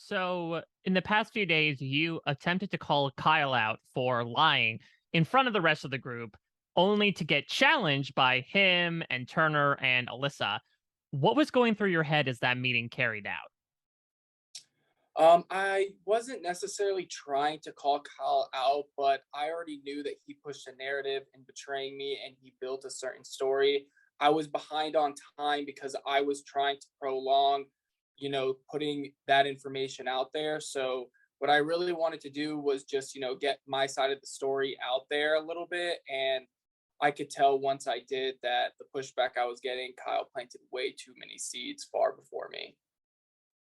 So, in the past few days, you attempted to call Kyle out for lying in front of the rest of the group, only to get challenged by him and Turner and Alyssa. What was going through your head as that meeting carried out? I wasn't necessarily trying to call Kyle out, but I already knew that he pushed a narrative in betraying me and he built a certain story. I was behind on time because I was trying to prolong, putting that information out there. So what I really wanted to do was just, get my side of the story out there a little bit. And I could tell once I did that the pushback I was getting, Kyle planted way too many seeds far before me.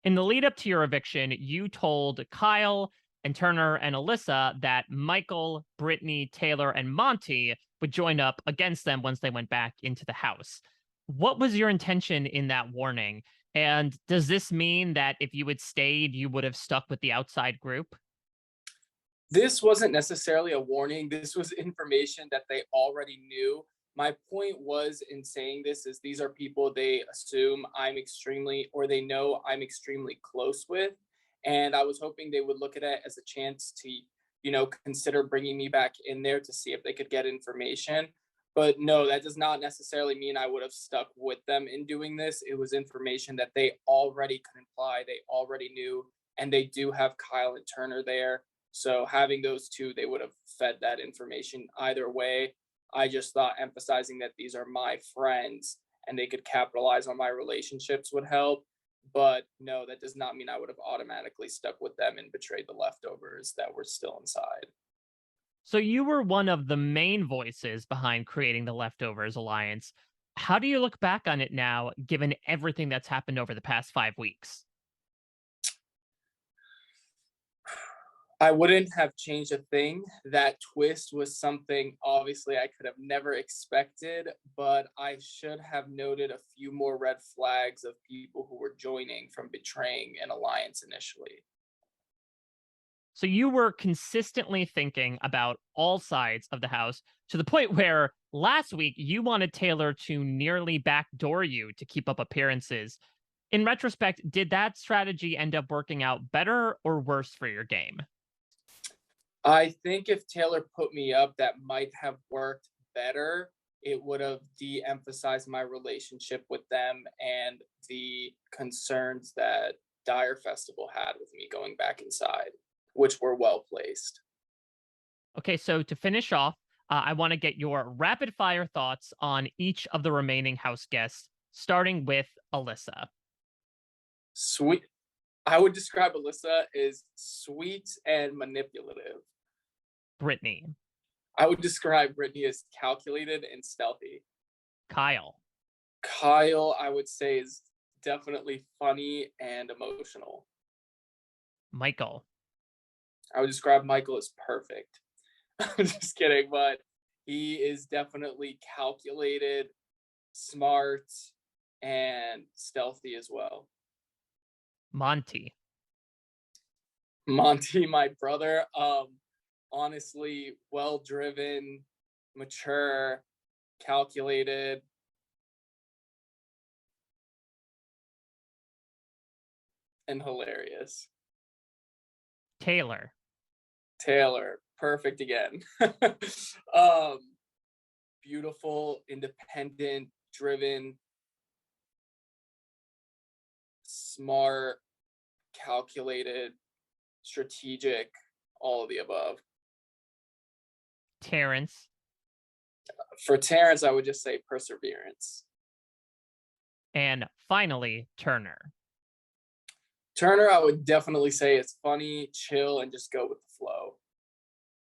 In the lead up to your eviction, you told Kyle and Turner and Alyssa that Michael, Brittany, Taylor, and Monty would join up against them once they went back into the house. What was your intention in that warning? And does this mean that if you had stayed, you would have stuck with the outside group? This wasn't necessarily a warning. This was information that they already knew. My point was in saying this is these are people they assume I'm extremely, or they know I'm extremely close with. And I was hoping they would look at it as a chance to, consider bringing me back in there to see if they could get information. But no, that does not necessarily mean I would have stuck with them in doing this. It was information that they already could imply, they already knew, and they do have Kyle and Turner there, so having those two, they would have fed that information either way. I just thought emphasizing that these are my friends and they could capitalize on my relationships would help. But no, that does not mean I would have automatically stuck with them and betrayed the leftovers that were still inside. So you were one of the main voices behind creating the Leftovers Alliance. How do you look back on it now, given everything that's happened over the past 5 weeks? I wouldn't have changed a thing. That twist was something obviously I could have never expected, but I should have noted a few more red flags of people who were joining from betraying an alliance initially. So you were consistently thinking about all sides of the house to the point where last week you wanted Taylor to nearly backdoor you to keep up appearances. In retrospect, did that strategy end up working out better or worse for your game? I think if Taylor put me up, that might have worked better. It would have de emphasized my relationship with them and the concerns that Dyre Festival had with me going back inside, which were well placed. Okay, so to finish off, I want to get your rapid fire thoughts on each of the remaining house guests, starting with Alyssa. Sweet. I would describe Alyssa as sweet and manipulative. Brittany. I would describe Brittany as calculated and stealthy. Kyle. Kyle, I would say, is definitely funny and emotional. Michael. I would describe Michael as perfect. I'm just kidding, but he is definitely calculated, smart, and stealthy as well. Monty. Monty, my brother, honestly, well driven, mature, calculated, and hilarious. Taylor. Taylor, perfect again. um, Beautiful, independent, driven, smart, calculated, strategic, all of the above. Terrence. For Terrence, I would just say perseverance. And finally, Turner. Turner, I would definitely say is funny, chill, and just go with the flow.